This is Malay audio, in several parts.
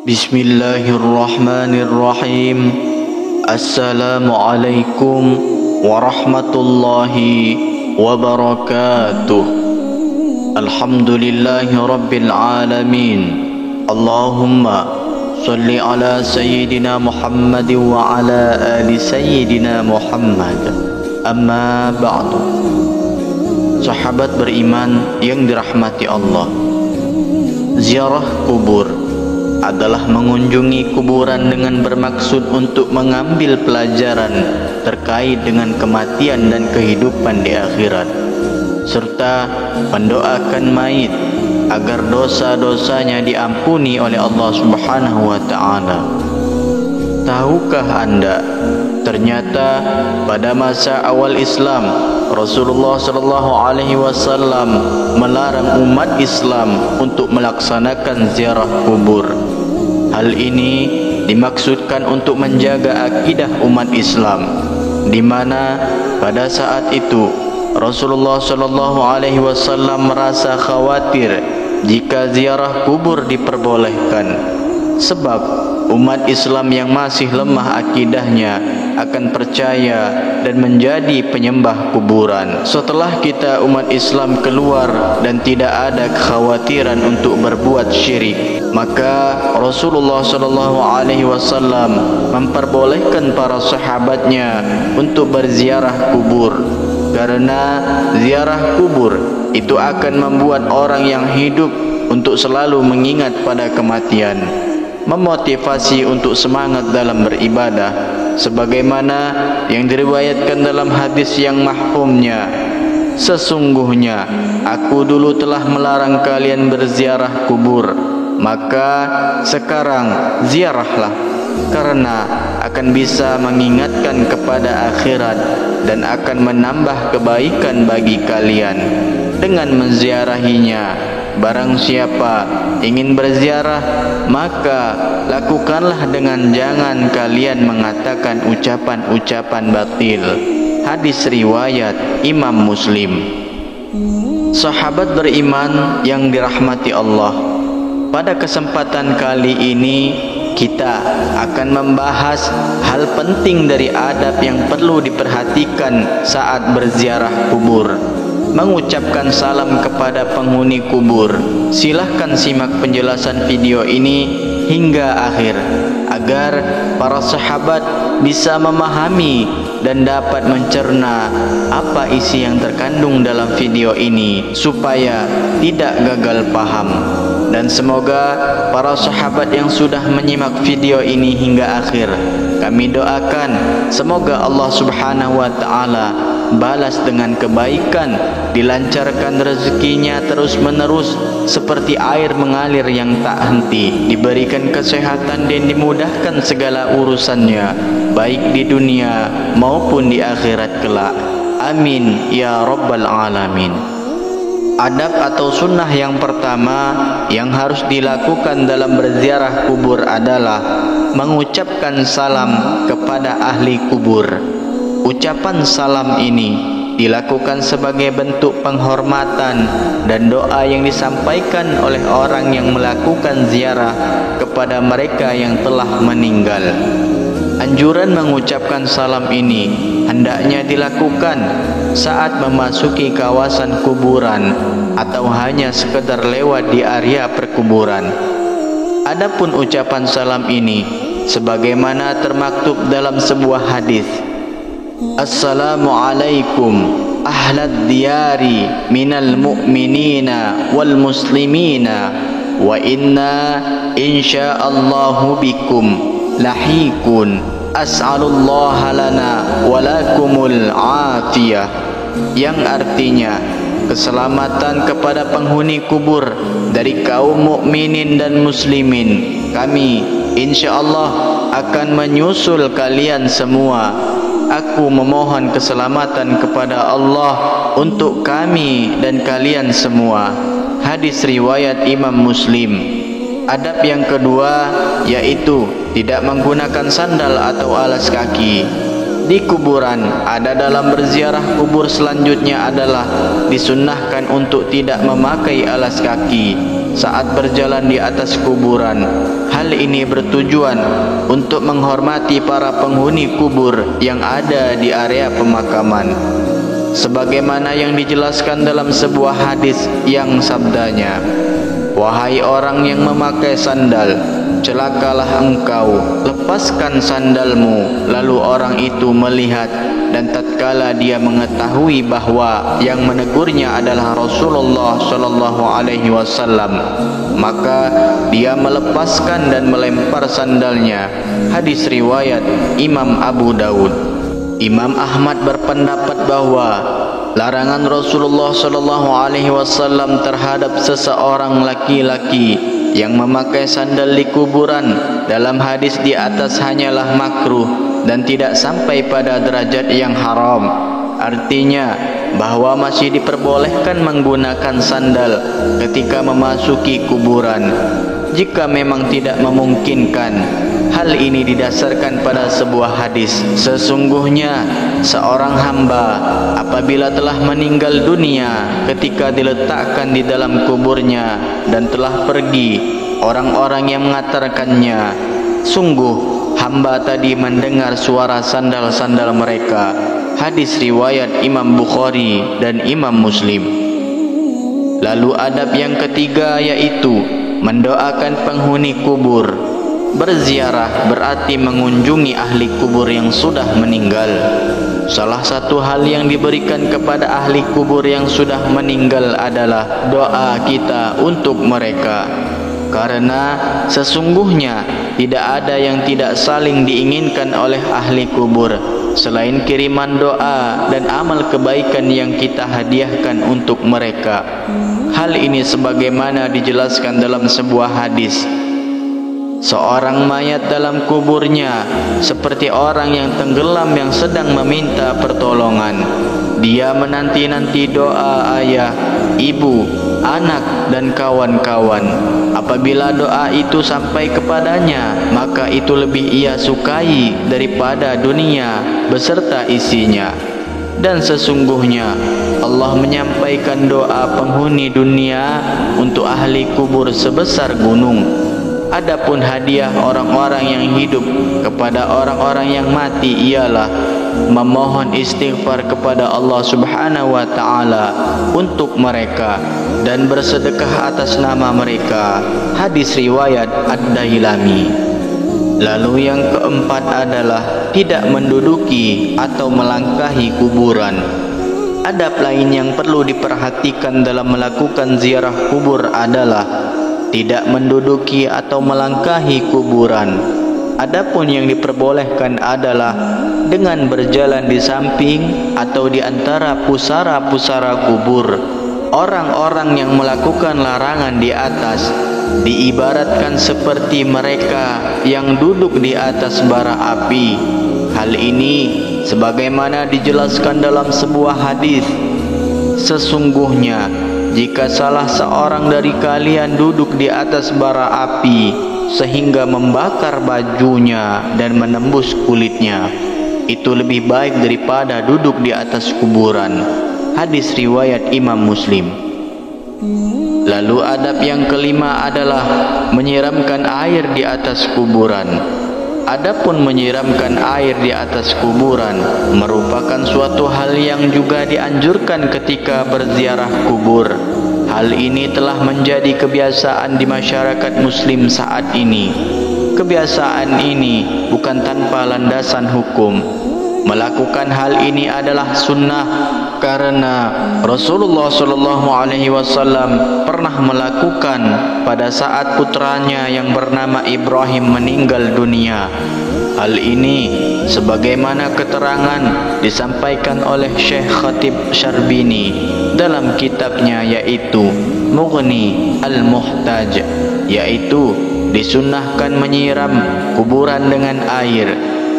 Bismillahirrahmanirrahim. Assalamualaikum warahmatullahi wabarakatuh. Alhamdulillahi rabbil alamin. Allahumma salli ala sayyidina Muhammad wa ala ali sayyidina Muhammad. Amma ba'du. Sahabat beriman yang dirahmati Allah, ziarah kubur adalah mengunjungi kuburan dengan bermaksud untuk mengambil pelajaran terkait dengan kematian dan kehidupan di akhirat, serta mendoakan mayit agar dosa-dosanya diampuni oleh Allah Subhanahu wa ta'ala. Tahukah Anda, ternyata pada masa awal Islam, Rasulullah SAW melarang umat Islam untuk melaksanakan ziarah kubur. Hal ini dimaksudkan untuk menjaga akidah umat Islam, di mana pada saat itu Rasulullah SAW merasa khawatir jika ziarah kubur diperbolehkan, sebab umat Islam yang masih lemah akidahnya akan percaya dan menjadi penyembah kuburan. Setelah kita umat Islam keluar dan tidak ada kekhawatiran untuk berbuat syirik, maka Rasulullah SAW memperbolehkan para sahabatnya untuk berziarah kubur, karena ziarah kubur itu akan membuat orang yang hidup untuk selalu mengingat pada kematian, memotivasi untuk semangat dalam beribadah, sebagaimana yang diriwayatkan dalam hadis yang mahfumnya, sesungguhnya aku dulu telah melarang kalian berziarah kubur, maka sekarang ziarahlah, karena akan bisa mengingatkan kepada akhirat dan akan menambah kebaikan bagi kalian dengan menziarahinya. Barang siapa ingin berziarah, maka lakukanlah dengan jangan kalian mengatakan ucapan-ucapan batil. Hadis riwayat Imam Muslim. Sahabat beriman yang dirahmati Allah, pada kesempatan kali ini kita akan membahas hal penting dari adab yang perlu diperhatikan saat berziarah kubur. Mengucapkan salam kepada penghuni kubur. Silahkan simak penjelasan video ini hingga akhir, agar para sahabat bisa memahami dan dapat mencerna apa isi yang terkandung dalam video ini, supaya tidak gagal paham. Dan semoga para sahabat yang sudah menyimak video ini hingga akhir, kami doakan semoga Allah Subhanahu wa ta'ala balas dengan kebaikan, dilancarkan rezekinya terus menerus seperti air mengalir yang tak henti, diberikan kesehatan dan dimudahkan segala urusannya, baik di dunia maupun di akhirat kelak. Amin ya rabbal alamin. Adab atau sunnah yang pertama yang harus dilakukan dalam berziarah kubur adalah mengucapkan salam kepada ahli kubur. Ucapan salam ini dilakukan sebagai bentuk penghormatan dan doa yang disampaikan oleh orang yang melakukan ziarah kepada mereka yang telah meninggal. Anjuran mengucapkan salam ini hendaknya dilakukan saat memasuki kawasan kuburan atau hanya sekedar lewat di area perkuburan. Adapun ucapan salam ini sebagaimana termaktub dalam sebuah hadis, Assalamualaikum ahlad diyari minal mu'minina wal muslimina wa inna insya'allahu bikum lahikun as'alullaha lana walakumul afiyah, yang artinya keselamatan kepada penghuni kubur dari kaum mukminin dan muslimin. Kami insyaallah akan menyusul kalian semua. Aku memohon keselamatan kepada Allah untuk kami dan kalian semua. Hadis riwayat Imam Muslim. Adab yang kedua yaitu tidak menggunakan sandal atau alas kaki. Di kuburan ada dalam berziarah kubur selanjutnya adalah disunnahkan untuk tidak memakai alas kaki saat berjalan di atas kuburan. Hal Hal ini bertujuan untuk menghormati para penghuni kubur yang ada di area pemakaman, sebagaimana yang dijelaskan dalam sebuah hadis yang sabdanya, "Wahai orang yang memakai sandal, celakalah engkau, lepaskan sandalmu." Lalu orang itu melihat, dan tatkala dia mengetahui bahwa yang menegurnya adalah Rasulullah sallallahu alaihi wasallam, maka dia melepaskan dan melempar sandalnya. Hadis riwayat Imam Abu Daud. Imam Ahmad berpendapat bahwa larangan Rasulullah sallallahu alaihi wasallam terhadap seseorang laki-laki yang memakai sandal di kuburan dalam hadis di atas hanyalah makruh dan tidak sampai pada derajat yang haram. Artinya bahwa masih diperbolehkan menggunakan sandal ketika memasuki kuburan jika memang tidak memungkinkan. Hal ini didasarkan pada sebuah hadis, "Sesungguhnya seorang hamba apabila telah meninggal dunia, ketika diletakkan di dalam kuburnya dan telah pergi orang-orang yang mengantarkannya, sungguh hamba tadi mendengar suara sandal-sandal mereka." Hadis riwayat Imam Bukhari dan Imam Muslim. Lalu adab yang ketiga yaitu mendoakan penghuni kubur. Berziarah berarti mengunjungi ahli kubur yang sudah meninggal. Salah satu hal yang diberikan kepada ahli kubur yang sudah meninggal adalah doa kita untuk mereka, karena sesungguhnya tidak ada yang tidak saling diinginkan oleh ahli kubur selain kiriman doa dan amal kebaikan yang kita hadiahkan untuk mereka. Hal ini sebagaimana dijelaskan dalam sebuah hadis, seorang mayat dalam kuburnya seperti orang yang tenggelam yang sedang meminta pertolongan. Dia menanti-nanti doa ayah, ibu, anak dan kawan-kawan. Apabila doa itu sampai kepadanya, maka itu lebih ia sukai daripada dunia beserta isinya. Dan sesungguhnya Allah menyampaikan doa penghuni dunia untuk ahli kubur sebesar gunung. Adapun hadiah orang-orang yang hidup kepada orang-orang yang mati ialah memohon istighfar kepada Allah Subhanahu wa taala untuk mereka dan bersedekah atas nama mereka. Hadis riwayat Ad-Dailami. Lalu yang keempat adalah tidak menduduki atau melangkahi kuburan. Adab lain yang perlu diperhatikan dalam melakukan ziarah kubur adalah tidak menduduki atau melangkahi kuburan. Adapun yang diperbolehkan adalah dengan berjalan di samping atau di antara pusara-pusara kubur. Orang-orang yang melakukan larangan di atas diibaratkan seperti mereka yang duduk di atas bara api. Hal ini sebagaimana dijelaskan dalam sebuah hadis, sesungguhnya jika salah seorang dari kalian duduk di atas bara api sehingga membakar bajunya dan menembus kulitnya, itu lebih baik daripada duduk di atas kuburan. Hadis riwayat Imam Muslim. Lalu adab yang kelima adalah menyiramkan air di atas kuburan. Adapun menyiramkan air di atas kuburan merupakan suatu hal yang juga dianjurkan ketika berziarah kubur. Hal ini telah menjadi kebiasaan di masyarakat muslim saat ini. Kebiasaan ini bukan tanpa landasan hukum. Melakukan hal ini adalah sunnah karena Rasulullah sallallahu alaihi wasallam pernah melakukan pada saat putranya yang bernama Ibrahim meninggal dunia. Hal ini sebagaimana keterangan disampaikan oleh Syekh Khatib Syarbini dalam kitabnya yaitu Mughni Al-Muhtaj, yaitu disunnahkan menyiram kuburan dengan air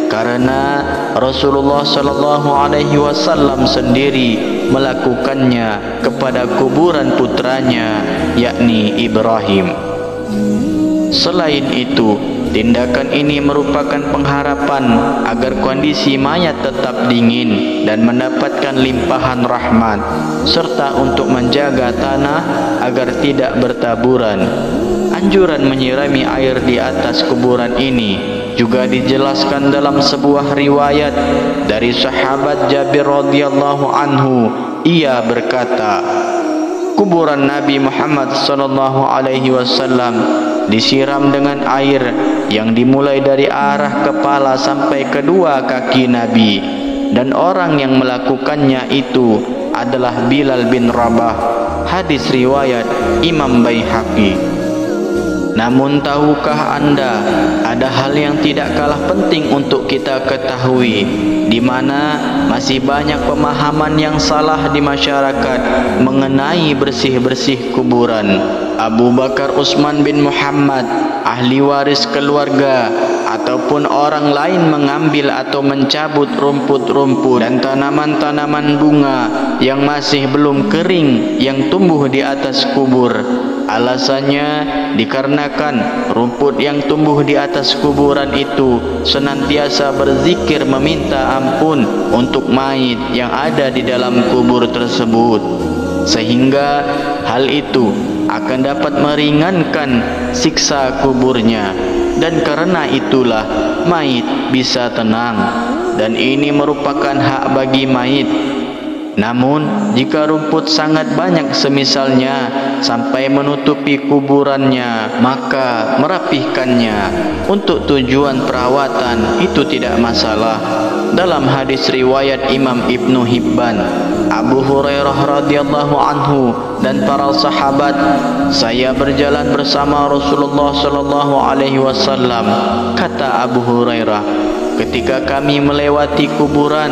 karena Rasulullah sallallahu alaihi wasallam sendiri melakukannya kepada kuburan putranya yakni Ibrahim. Selain itu, tindakan ini merupakan pengharapan agar kondisi mayat tetap dingin dan mendapatkan limpahan rahmat, serta untuk menjaga tanah agar tidak bertaburan. Anjuran menyirami air di atas kuburan ini juga dijelaskan dalam sebuah riwayat dari sahabat Jabir radhiyallahu anhu. Ia berkata, kuburan Nabi Muhammad sallallahu alaihi wasallam disiram dengan air yang dimulai dari arah kepala sampai kedua kaki Nabi, dan orang yang melakukannya itu adalah Bilal bin Rabah. Hadis riwayat Imam Baihaqi. Namun tahukah Anda, ada hal yang tidak kalah penting untuk kita ketahui, di mana masih banyak pemahaman yang salah di masyarakat mengenai bersih-bersih kuburan. Abu Bakar Utsman bin Muhammad, ahli waris keluarga, ataupun orang lain mengambil atau mencabut rumput-rumput dan tanaman-tanaman bunga yang masih belum kering yang tumbuh di atas kubur. Alasannya dikarenakan rumput yang tumbuh di atas kuburan itu senantiasa berzikir meminta ampun untuk mayit yang ada di dalam kubur tersebut, sehingga hal itu akan dapat meringankan siksa kuburnya, dan karena itulah mayit bisa tenang, dan ini merupakan hak bagi mayit. Namun jika rumput sangat banyak semisalnya sampai menutupi kuburannya, maka merapihkannya untuk tujuan perawatan itu tidak masalah. Dalam hadis riwayat Imam Ibnu Hibban, Abu Hurairah radhiyallahu anhu dan para sahabat, saya berjalan bersama Rasulullah sallallahu alaihi wasallam. Kata Abu Hurairah, ketika kami melewati kuburan,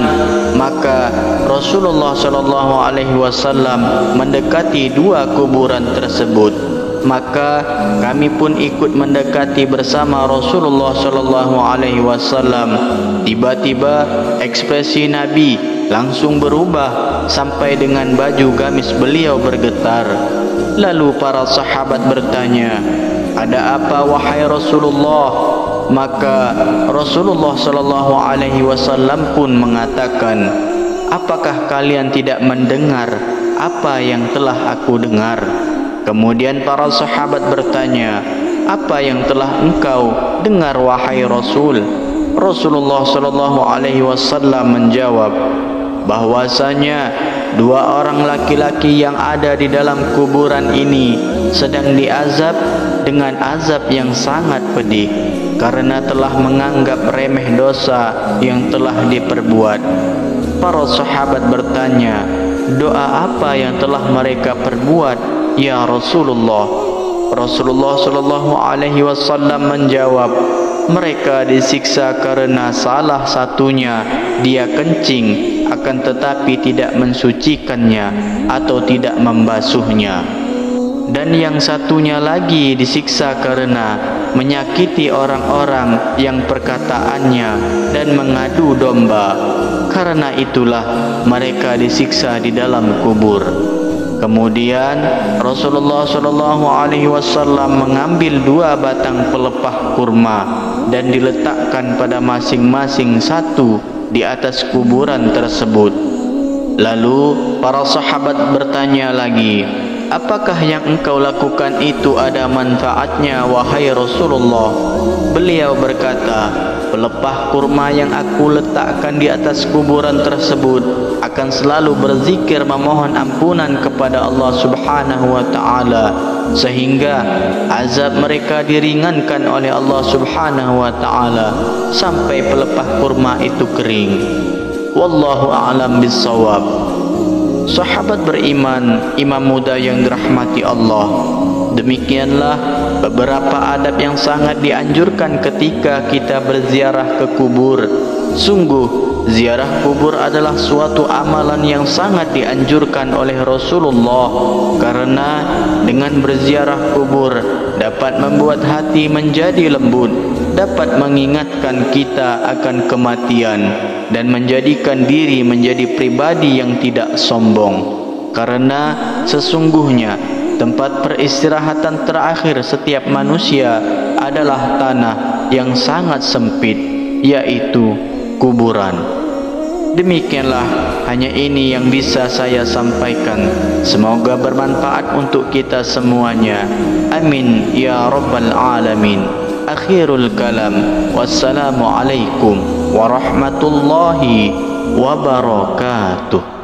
maka Rasulullah sallallahu alaihi wasallam mendekati dua kuburan tersebut. Maka kami pun ikut mendekati bersama Rasulullah sallallahu alaihi wasallam. Tiba-tiba ekspresi Nabi langsung berubah sampai dengan baju gamis beliau bergetar. Lalu para sahabat bertanya, "Ada apa wahai Rasulullah?" Maka Rasulullah sallallahu alaihi wasallam pun mengatakan, "Apakah kalian tidak mendengar apa yang telah aku dengar?" Kemudian para sahabat bertanya, "Apa yang telah engkau dengar wahai Rasul?" Rasulullah sallallahu alaihi wasallam menjawab bahwasanya dua orang laki-laki yang ada di dalam kuburan ini sedang diazab dengan azab yang sangat pedih karena telah menganggap remeh dosa yang telah diperbuat. Para sahabat bertanya, "Doa apa yang telah mereka perbuat, ya Rasulullah?" Rasulullah sallallahu alaihi wasallam menjawab, "Mereka disiksa karena salah satunya dia kencing akan tetapi tidak mensucikannya atau tidak membasuhnya, dan yang satunya lagi disiksa karena menyakiti orang-orang yang perkataannya dan mengadu domba. Karena itulah mereka disiksa di dalam kubur." Kemudian Rasulullah sallallahu alaihi wasallam mengambil dua batang pelepah kurma dan diletakkan pada masing-masing satu di atas kuburan tersebut. Lalu para sahabat bertanya lagi, "Apakah yang engkau lakukan itu ada manfaatnya wahai Rasulullah?" Beliau berkata, "Pelepah kurma yang aku letakkan di atas kuburan tersebut akan selalu berzikir memohon ampunan kepada Allah Subhanahu wa taala, sehingga azab mereka diringankan oleh Allah Subhanahu wa taala sampai pelepah kurma itu kering. Wallahu a'lam bissawab." Sahabat beriman, imam muda yang dirahmati Allah, demikianlah beberapa adab yang sangat dianjurkan ketika kita berziarah ke kubur. Sungguh ziarah kubur adalah suatu amalan yang sangat dianjurkan oleh Rasulullah, karena dengan berziarah kubur dapat membuat hati menjadi lembut, dapat mengingatkan kita akan kematian, dan menjadikan diri menjadi pribadi yang tidak sombong. Karena sesungguhnya tempat peristirahatan terakhir setiap manusia adalah tanah yang sangat sempit, yaitu kuburan. Demikianlah, hanya ini yang bisa saya sampaikan. Semoga bermanfaat untuk kita semuanya. Amin ya rabbal alamin. Akhirul kalam. Wassalamualaikum warahmatullahi wabarakatuh.